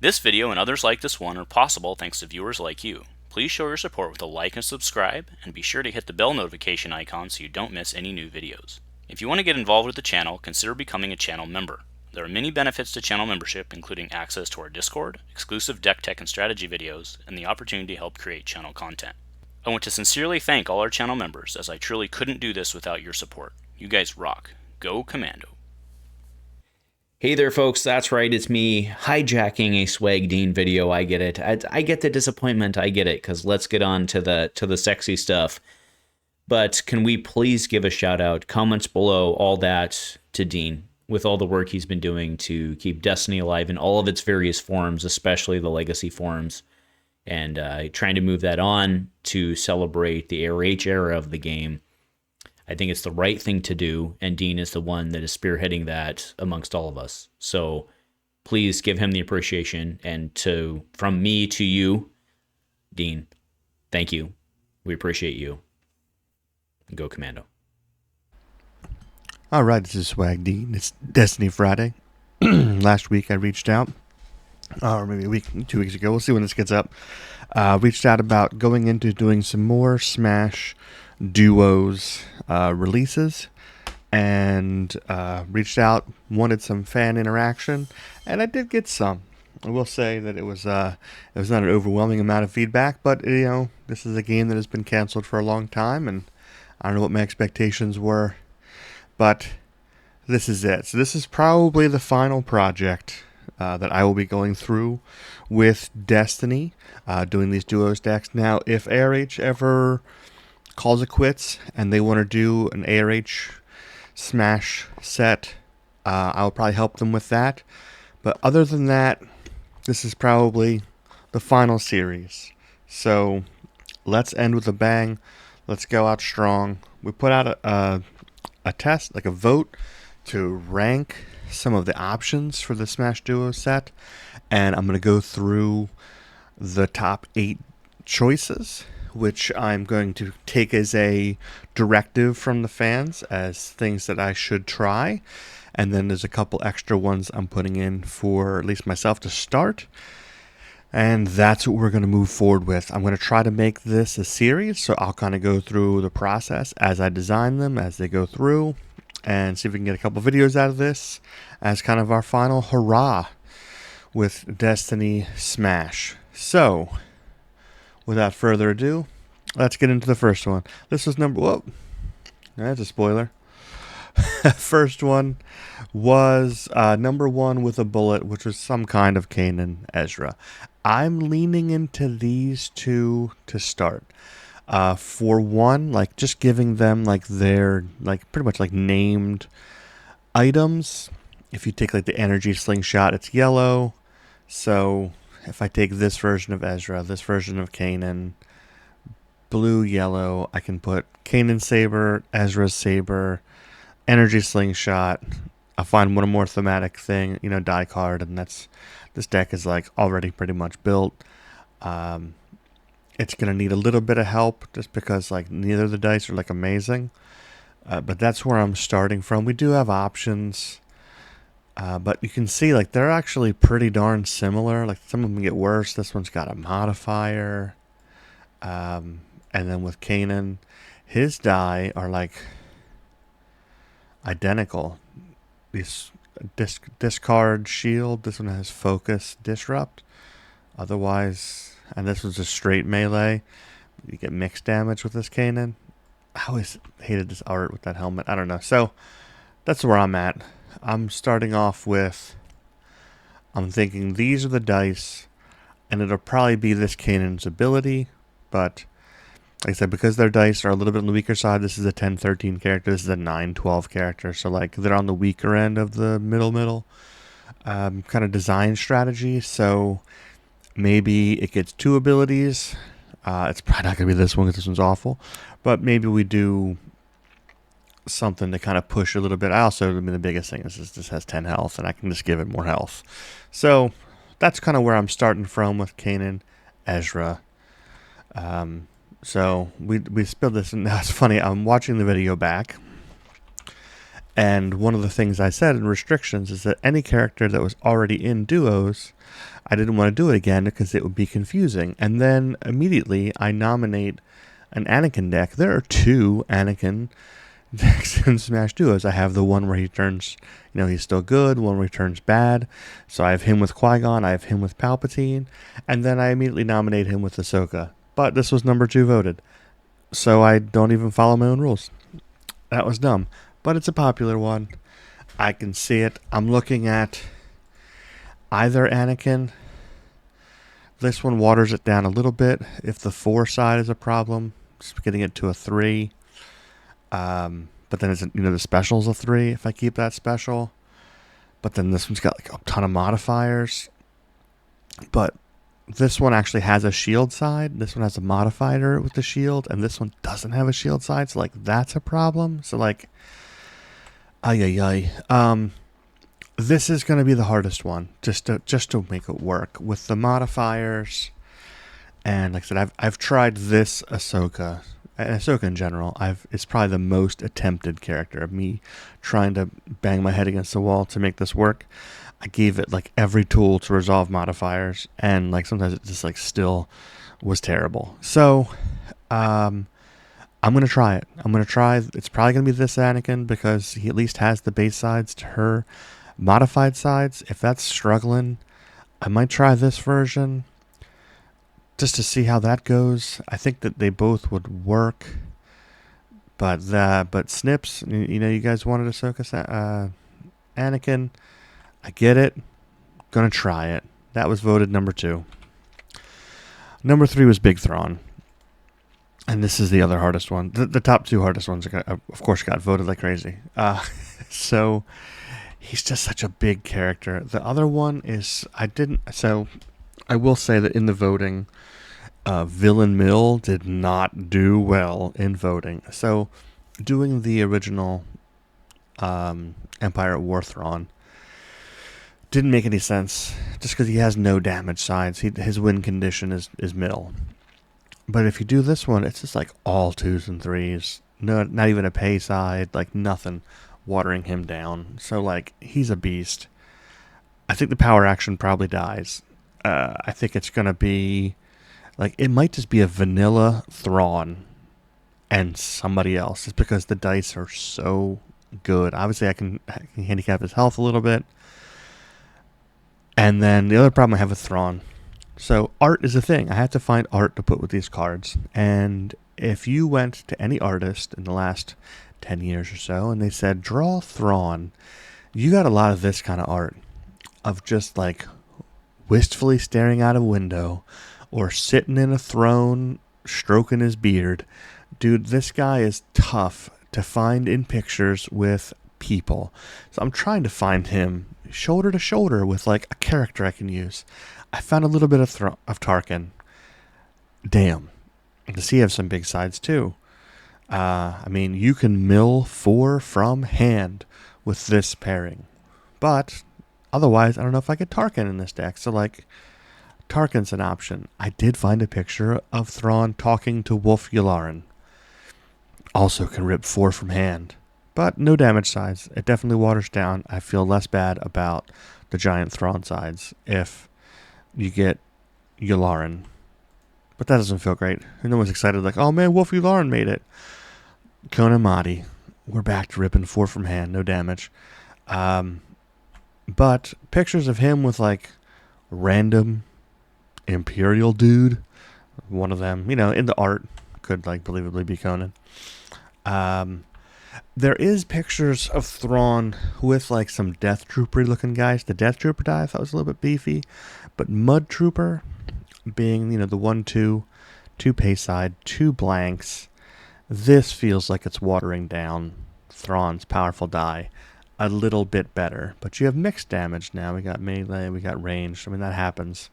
This video and others like this one are possible thanks to viewers like you. Please show your support with a like and subscribe, and be sure to hit the bell notification icon so you don't miss any new videos. If you want to get involved with the channel, consider becoming a channel member. There are many benefits to channel membership, including access to our Discord, exclusive deck tech and strategy videos, and the opportunity to help create channel content. I want to sincerely thank all our channel members, as I truly couldn't do this without your support. You guys rock. Go Commando. Hey there, folks. That's right. It's me hijacking a SwagDean video. I get it. I get the disappointment. I get it, because let's get on to the sexy stuff. But can we please give a shout out, comments below, all that to Dean, with all the work he's been doing to keep Destiny alive in all of its various forms, especially the Legacy forms, and trying to move that on to celebrate the ARH era of the game. I think it's the right thing to do, and Dean is the one that is spearheading that amongst all of us. So please give him the appreciation, and from me to you, Dean, thank you. We appreciate you. Go Commando. All right, this is SwagDean. It's Destiny Friday. Last week I reached out, or maybe a week, 2 weeks ago. We'll see when this gets up. Reached out about going into doing some more Smash Duos releases, and reached out, wanted some fan interaction, and I did get some. I will say that it was not an overwhelming amount of feedback, but this is a game that has been canceled for a long time, and I don't know what my expectations were, but this is it. So this is probably the final project that I will be going through with Destiny, doing these Duos decks. Now, if ARH ever calls it quits and they want to do an ARH Smash set, I'll probably help them with that. But other than that, this is probably the final series. So let's end with a bang. Let's go out strong. We put out a test, like a vote, to rank some of the options for the Smash Duo set, and I'm going to go through the top 8 choices, which I'm going to take as a directive from the fans as things that I should try. And then there's a couple extra ones I'm putting in for at least myself to start. And that's what we're going to move forward with. I'm going to try to make this a series, so I'll kind of go through the process as I design them, as they go through, and see if we can get a couple videos out of this as kind of our final hurrah with Destiny Smash. So, without further ado, let's get into the first one. This was whoa, that's a spoiler. First one was number 1 with a bullet, which was some kind of Kanan Ezra. I'm leaning into these two to start. For one, like just giving them like their pretty much like named items. If you take like the energy slingshot, it's yellow. So if I take this version of Ezra, this version of Kanan, blue, yellow, I can put Kanan saber, Ezra's saber, energy slingshot. I'll find one more thematic thing, die card, and this deck is like already pretty much built. It's going to need a little bit of help just because like neither of the dice are like amazing. But that's where I'm starting from. We do have options. But you can see like they're actually pretty darn similar. Like some of them get worse. This one's got a modifier. And then with Kanan, his die are like identical. These discard shield. This one has focus disrupt. Otherwise, and this was a straight melee. You get mixed damage with this Kanan. I always hated this art with that helmet. I don't know. So that's where I'm at. I'm starting off with, I'm thinking these are the dice, and it'll probably be this Kanan's ability, but like I said, because their dice are a little bit on the weaker side, this is a 10-13 character, this is a 9-12 character, so like they're on the weaker end of the middle kind of design strategy, so maybe it gets 2 abilities. It's probably not going to be this one because this one's awful, but maybe we do something to kind of push a little bit. The biggest thing is this has 10 health, and I can just give it more health. So that's kind of where I'm starting from with Kanan Ezra. So we spilled this, and now it's funny. I'm watching the video back, And one of the things I said in restrictions is that any character that was already in duos, I didn't want to do it again because it would be confusing. And then immediately I nominate an Anakin deck. There are 2 Anakin decks in Smash Duos. I have the one where he turns, he's still good, one where he turns bad. So I have him with Qui-Gon, I have him with Palpatine, and then I immediately nominate him with Ahsoka. But this was number 2 voted, so I don't even follow my own rules. That was dumb, but it's a popular one. I can see it. I'm looking at either Anakin. This one waters it down a little bit. If the 4 side is a problem, just getting it to a 3. But then the special's a 3 if I keep that special. But then this one's got like a ton of modifiers. But this one actually has a shield side. This one has a modifier with the shield, and this one doesn't have a shield side. So that's a problem. So this is going to be the hardest one just to make it work with the modifiers. And like I said, I've tried this Ahsoka. And Ahsoka in general, it's probably the most attempted character of me trying to bang my head against the wall to make this work. I gave it every tool to resolve modifiers, and sometimes it just still was terrible. So I'm gonna try it. It's probably gonna be this Anakin because he at least has the base sides to her modified sides. If that's struggling, I might try this version, just to see how that goes. I think that they both would work, but Snips, you guys wanted Ahsoka, Anakin. I get it. Gonna try it. That was voted number 2. Number 3 was Big Thrawn, and this is the other hardest one. The top 2 hardest ones, of course, got voted like crazy. So he's just such a big character. The other one is I will say that in the voting, Villain Mill did not do well in voting. So doing the original Empire at War Thrawn didn't make any sense, just because he has no damage sides. His win condition is Mill. But if you do this one, it's just all 2s and 3s. No, not even a pay side, nothing watering him down. So he's a beast. I think the power action probably dies. I think it's going to be it might just be a vanilla Thrawn and somebody else. It's because the dice are so good. Obviously, I can handicap his health a little bit. And then the other problem I have with Thrawn. So art is a thing. I have to find art to put with these cards. And if you went to any artist in the last 10 years or so and they said, draw Thrawn, you got a lot of this kind of art. Of just wistfully staring out a window or sitting in a throne stroking his beard. Dude, this guy is tough to find in pictures with people. So I'm trying to find him shoulder to shoulder with a character I can use. I found a little bit of Tarkin. Damn. Does he have some big sides too? You can mill 4 from hand with this pairing. But otherwise, I don't know if I get Tarkin in this deck. So Tarkin's an option. I did find a picture of Thrawn talking to Wolfe Yularen. Also can rip 4 from hand. But no damage sides. It definitely waters down. I feel less bad about the giant Thrawn sides if you get Yularen. But that doesn't feel great. No one's excited oh man, Wolfe Yularen made it. Conan Mahdi. We're back to ripping 4 from hand. No damage. But pictures of him with random Imperial dude. One of them, in the art could believably be Conan. There is pictures of Thrawn with some Death Trooper looking guys. The Death Trooper die I thought was a little bit beefy, but Mud Trooper being the 1/2, 2 pay side, 2 blanks. This feels like it's watering down Thrawn's powerful die a little bit better. But you have mixed damage now. We got melee, we got ranged. That happens.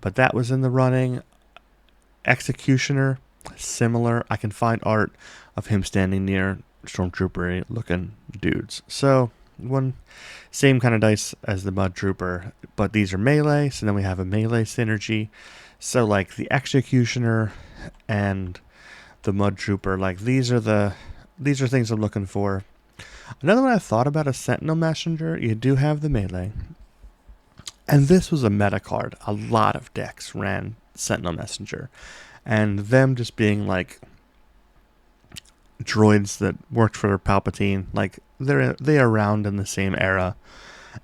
But that was in the running. Executioner, similar. I can find art of him standing near Stormtrooper looking dudes. So same kind of dice as the Mud Trooper, but these are melee. So then we have a melee synergy. So the Executioner and the Mud Trooper, these are things I'm looking for. Another one I thought about is Sentinel Messenger. You do have the melee. And this was a meta card. A lot of decks ran Sentinel Messenger. And them just being like droids that worked for Palpatine, like they are around in the same era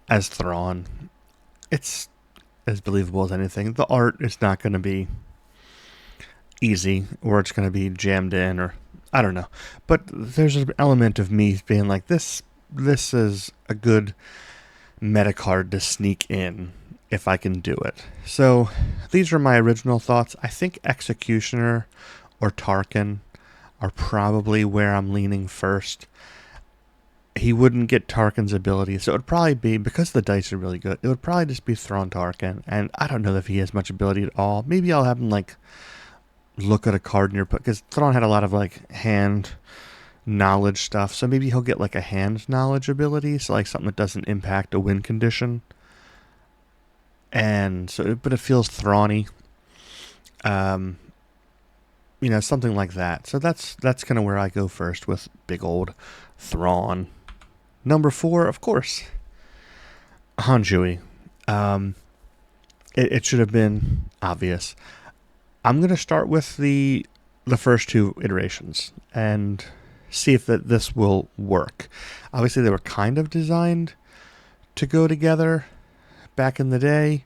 as Thrawn. It's as believable as anything. The art is not going to be easy, or it's going to be jammed in, or I don't know. But there's an element of me being like, this is a good meta card to sneak in if I can do it. So these are my original thoughts. I think Executioner or Tarkin are probably where I'm leaning first. He wouldn't get Tarkin's ability, so it would probably be, because the dice are really good, it would probably just be Thrawn Tarkin, and I don't know if he has much ability at all. Maybe I'll have him like look at a card in your put, because Thrawn had a lot of like hand knowledge stuff, so maybe he'll get like a hand knowledge ability, so like something that doesn't impact a win condition. And so, but it feels Thrawny, something like that. So that's kind of where I go first with big old Thrawn. Number 4, of course, Han Chewie. It should have been obvious. I'm going to start with the first 2 iterations and see if this will work. Obviously, they were kind of designed to go together back in the day.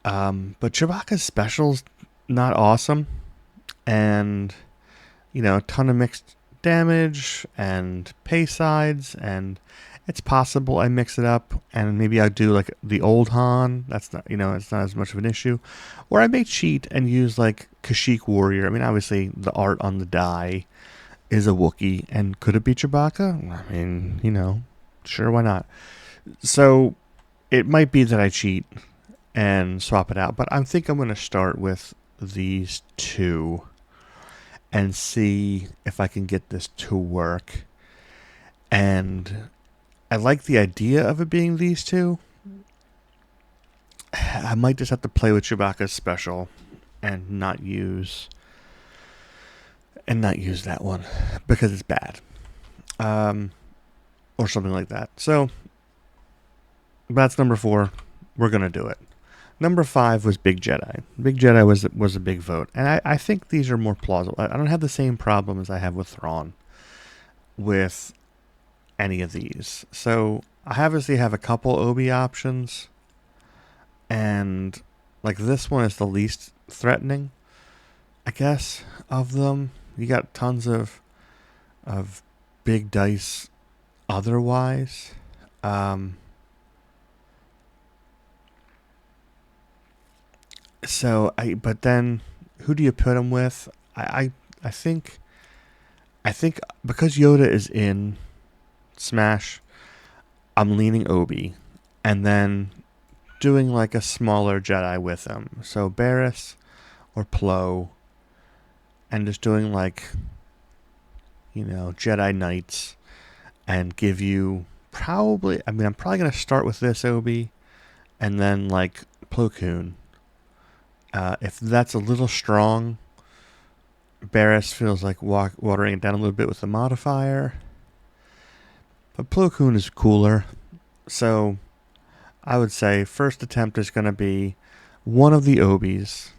But Chewbacca's special's not awesome. And, a ton of mixed damage and pay sides, and it's possible I mix it up and maybe I do like the old Han. That's not, it's not as much of an issue. Or I may cheat and use like Kashyyyk Warrior. I mean, obviously the art on the die is a Wookiee, and could it be Chewbacca? I mean, sure, why not? So it might be that I cheat and swap it out, but I think I'm going to start with these 2 and see if I can get this to work. And I like the idea of it being these 2. I might just have to play with Chewbacca's special and not use that one because it's bad, or something like that. So that's number 4. We're gonna do it. Number 5 was Big Jedi. Big Jedi was a big vote, and I think these are more plausible. I don't have the same problem as I have with Thrawn with any of these. So I obviously have a couple Obi options, and like this one is the least threatening, I guess, of them. You got tons of big dice otherwise. But then who do you put him with? I think because Yoda is in Smash, I'm leaning Obi, and then doing like a smaller Jedi with him. So Barriss or Plo, and just doing like, Jedi Knights, and give you I'm probably going to start with this Obi, and then like Plo Koon. If that's a little strong, Barriss feels like watering it down a little bit with the modifier. But Plo Koon is cooler. So I would say first attempt is going to be one of the Obis.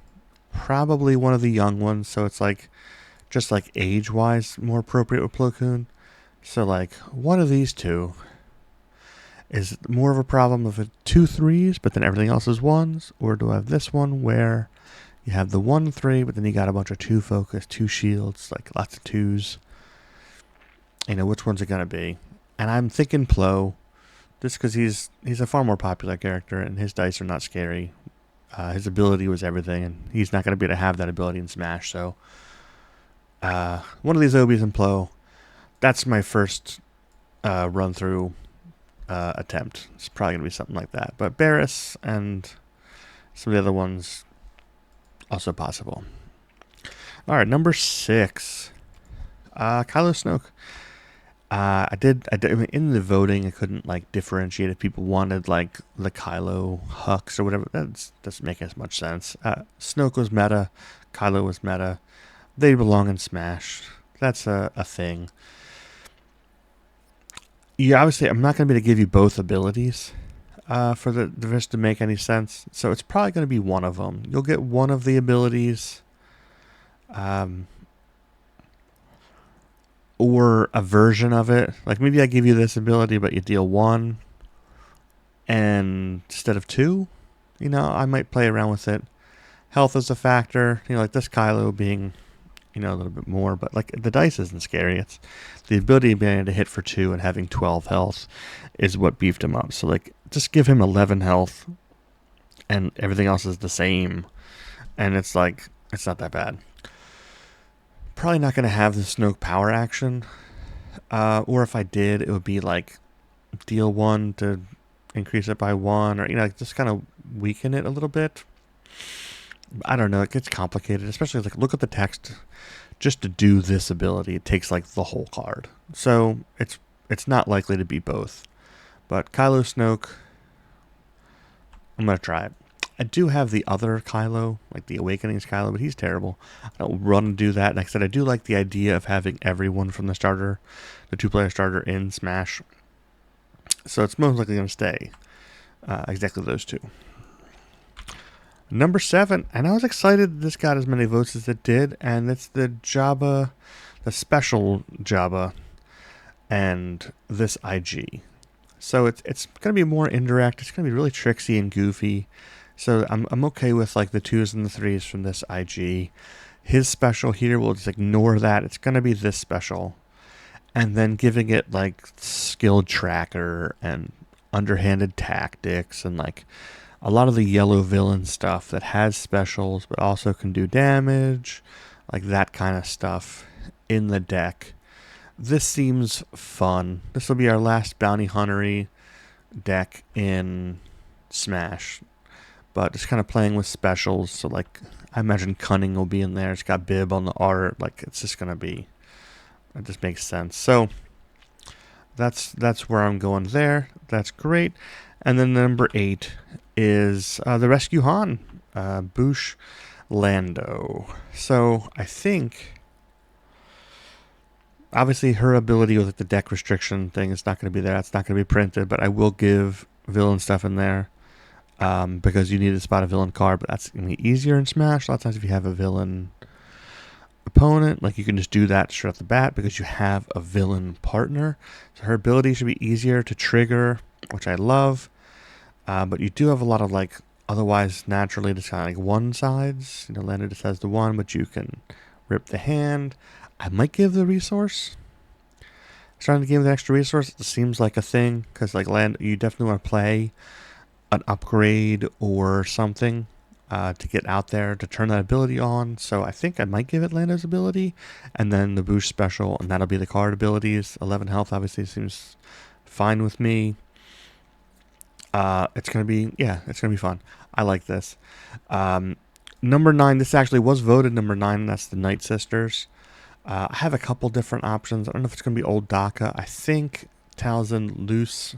Probably one of the young ones. So it's like, just like age-wise, more appropriate with Plo Koon. So like one of these 2 is more of a problem of 2 3s, but then everything else is 1s? Or do I have this one where you have the 1 3, but then you got a bunch of 2 focus, 2 shields, like lots of 2s? Which one's it going to be? And I'm thinking Plo, just because he's a far more popular character, and his dice are not scary. His ability was everything, and he's not going to be able to have that ability in Smash. So one of these Obis and Plo, that's my first run-through attempt. It's probably going to be something like that. But Barriss and some of the other ones, also possible. All right, number 6. Kylo Snoke. In the voting, I couldn't like differentiate if people wanted like the Kylo Hux or whatever. That doesn't make as much sense. Snoke was meta. Kylo was meta. They belong in Smash. That's a thing. Yeah, obviously, I'm not going to be able to give you both abilities for this to make any sense. So it's probably going to be one of them. You'll get one of the abilities, or a version of it. Like maybe I give you this ability, but you deal one, and instead of two, I might play around with it. Health is a factor. Like this Kylo being, a little bit more, but like the dice isn't scary. It's the ability of being able to hit for 2 and having 12 health is what beefed him up. So like just give him 11 health and everything else is the same. And it's like, it's not that bad. Probably not going to have the Snoke power action. Or if I did, it would be like deal 1 to increase it by 1, or, just kind of weaken it a little bit. I don't know. It gets complicated, especially like look at the text. Just to do this ability, it takes like the whole card. So it's not likely to be both. But Kylo Snoke, I'm going to try it. I do have the other Kylo, like the Awakenings Kylo, but he's terrible. I don't run and do that. Like I said, I do like the idea of having everyone from the starter, the 2-player starter in Smash. So it's most likely going to stay exactly those two. Number 7, and I was excited this got as many votes as it did, and it's the Jabba, the special Jabba, and this IG. So it's going to be more indirect. It's going to be really tricksy and goofy. So I'm okay with like the 2s and the 3s from this IG. His special here, we'll just ignore that. It's going to be this special. And then giving it like skill tracker and underhanded tactics and like a lot of the yellow villain stuff that has specials but also can do damage, like that kind of stuff in the deck. This seems fun. This will be our last bounty huntery deck in Smash, but just kind of playing with specials. So like I imagine Cunning will be in there. It's got Bib on the art. Like it's just going to be, it just makes sense. So that's where I'm going there. That's great. And then number 8 is the Rescue Han, Boush Lando. So I think, obviously her ability with the deck restriction thing is not going to be there. It's not going to be printed, but I will give villain stuff in there because you need to spot a villain card, but that's going to be easier in Smash. A lot of times if you have a villain opponent, like you can just do that straight off the bat because you have a villain partner. So her ability should be easier to trigger, which I love. But you do have a lot of like otherwise naturally just kind of like one sides. Lando just has the one, but you can rip the hand. I might give the resource. Trying to give the extra resource, it seems like a thing because like Lando, you definitely want to play an upgrade or something to get out there to turn that ability on. So I think I might give it Lando's ability and then the boost special, and that'll be the card abilities. 11 health obviously seems fine with me. It's going to be fun. I like this. Number 9, this actually was voted number 9, and that's the Night Sisters. I have a couple different options. I don't know if it's going to be Old Daka. I think Talzin loose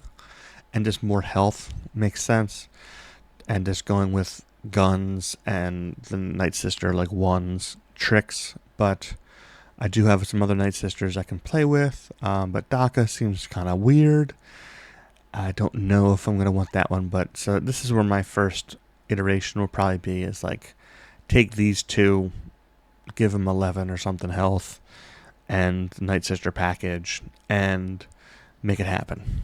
and just more health makes sense. And just going with guns and the Night Sister like ones tricks. But I do have some other Night Sisters I can play with. But Daka seems kind of weird. I don't know if I'm going to want that one, but so this is where my first iteration will probably be is like take these two, give them 11 or something health and Night Sister package and make it happen.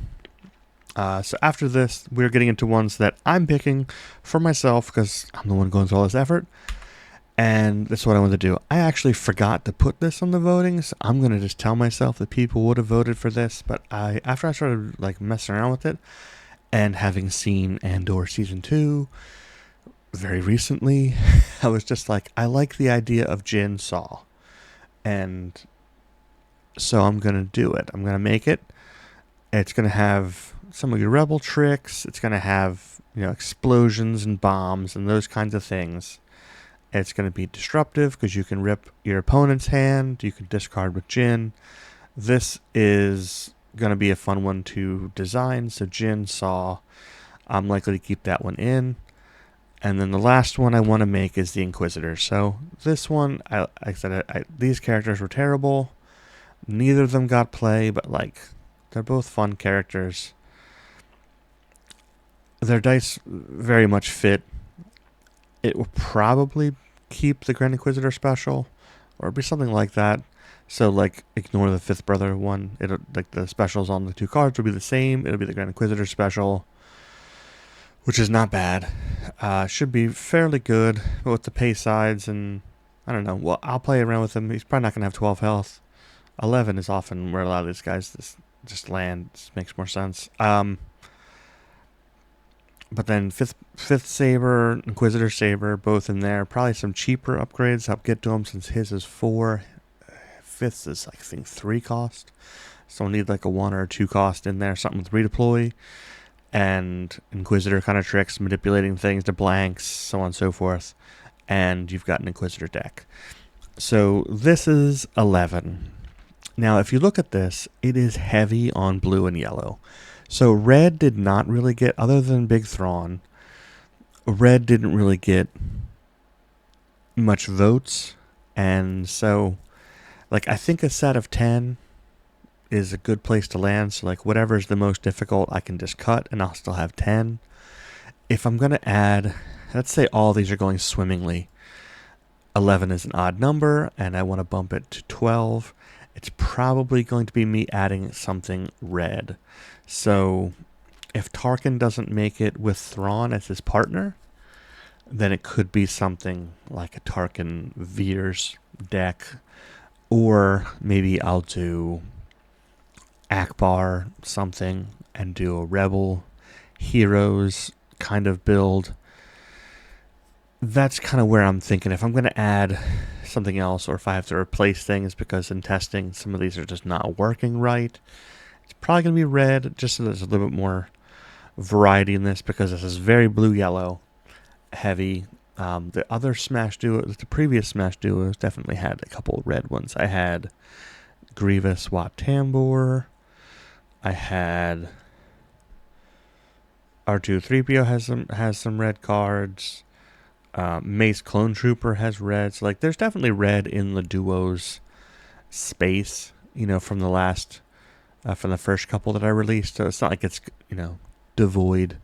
So after this, we're getting into ones that I'm picking for myself because I'm the one going through all this effort. And that's what I want to do. I actually forgot to put this on the voting, so I'm going to just tell myself that people would have voted for this. But after I started like messing around with it and having seen Andor Season 2 very recently, I was just like, I like the idea of Jin Saw. And so I'm going to do it. I'm going to make it. It's going to have some of your rebel tricks. It's going to have, explosions and bombs and those kinds of things. It's going to be disruptive because you can rip your opponent's hand. You can discard with Jin. This is going to be a fun one to design. So Jin Saw, I'm likely to keep that one in. And then the last one I want to make is the Inquisitor. So this one, like I said, these characters were terrible. Neither of them got play, but like They're both fun characters. Their dice very much fit. It will probably keep the Grand Inquisitor special, or be something like that. So, like, ignore the Fifth Brother one. It'll, like, the specials on the 2 cards will be the same. It'll be the Grand Inquisitor special, which is not bad. Should be fairly good, but with the pay sides and, I don't know. Well, I'll play around with him. He's probably not going to have 12 health. 11 is often where a lot of these guys just land. This makes more sense. But then fifth Saber, Inquisitor Saber, both in there. Probably some cheaper upgrades. I'll get to him since his is 4. Fifth is, I think, 3 cost. So I'll need like a 1 or a 2 cost in there. Something with redeploy. And Inquisitor kind of tricks, manipulating things to blanks, so on and so forth. And you've got an Inquisitor deck. So this is 11. Now, if you look at this, it is heavy on blue and yellow. So red did not really get, other than Big Thrawn, red didn't really get much votes. And so, like, I think a set of 10 is a good place to land. So, like, whatever is the most difficult, I can just cut, and I'll still have 10. If I'm going to add, let's say all these are going swimmingly, 11 is an odd number, and I want to bump it to 12. It's probably going to be me adding something red. So if Tarkin doesn't make it with Thrawn as his partner, then it could be something like a Tarkin Veers deck. Or maybe I'll do Akbar something and do a Rebel Heroes kind of build. That's kind of where I'm thinking. If I'm going to add something else, or if I have to replace things because in testing some of these are just not working right, it's probably going to be red, just so there's a little bit more variety in this, because this is very blue-yellow heavy. The other Smash Duo, the previous Smash Duos definitely had a couple of red ones. I had Grievous Wat Tambor. I had R2-3PO has some red cards. Mace Clone Trooper has red. So, like, there's definitely red in the duos space, from the last, from the first couple that I released. So it's not like it's, devoid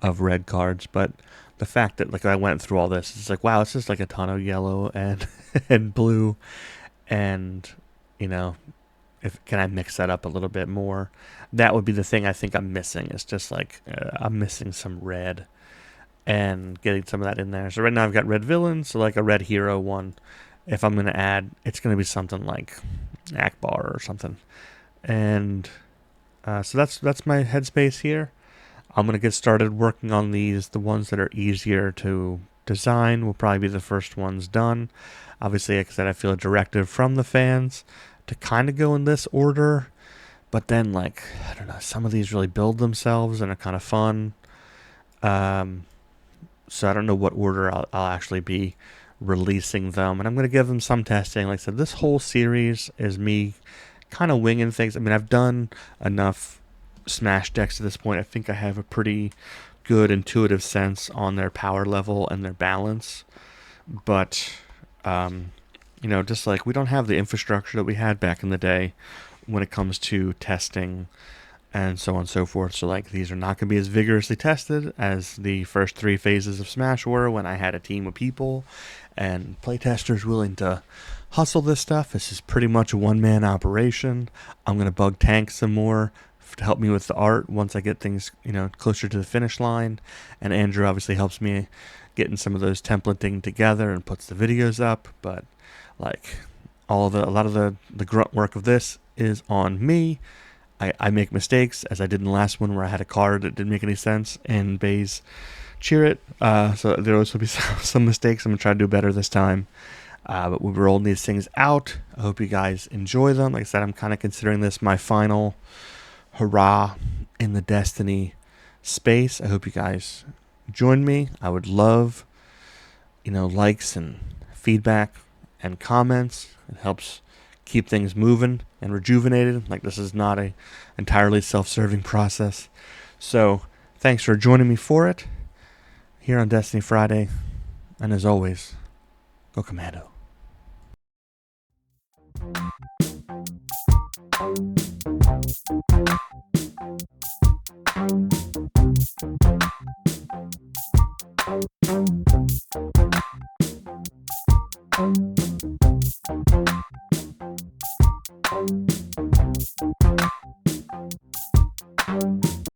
of red cards. But the fact that, like, I went through all this, it's like, wow, it's just like a Tano yellow and and blue. And, can I mix that up a little bit more? That would be the thing I think I'm missing. It's just like, I'm missing some red and getting some of that in there. So right now I've got red villains, so like a red hero one. If I'm going to add, it's going to be something like Akbar or something. And so that's my headspace here. I'm going to get started working on these. The ones that are easier to design will probably be the first ones done. Obviously, like I said, I feel a directive from the fans to kind of go in this order. But then, like, I don't know, some of these really build themselves and are kind of fun. So I don't know what order I'll actually be releasing them. And I'm going to give them some testing. Like I said, this whole series is me kind of winging things. I mean, I've done enough Smash decks to this point. I think I have a pretty good intuitive sense on their power level and their balance. But, just like we don't have the infrastructure that we had back in the day when it comes to testing and so on and so forth. So, like, these are not going to be as vigorously tested as the first 3 phases of Smash were, when I had a team of people and playtesters willing to hustle this stuff. This is pretty much a one-man operation. I'm going to bug Tank some more to help me with the art once I get things, closer to the finish line. And Andrew obviously helps me getting some of those templating together and puts the videos up. But, like, a lot of the grunt work of this is on me. I make mistakes, as I did in the last one where I had a card that didn't make any sense, and Baze cheer it. So there will be some mistakes. I'm going to try to do better this time. But we're rolling these things out. I hope you guys enjoy them. Like I said, I'm kind of considering this my final hurrah in the Destiny space. I hope you guys join me. I would love, likes and feedback and comments. It helps keep things moving and rejuvenated. Like, this is not a entirely self-serving process. So thanks for joining me for it here on Destiny Friday. And as always, go Commando.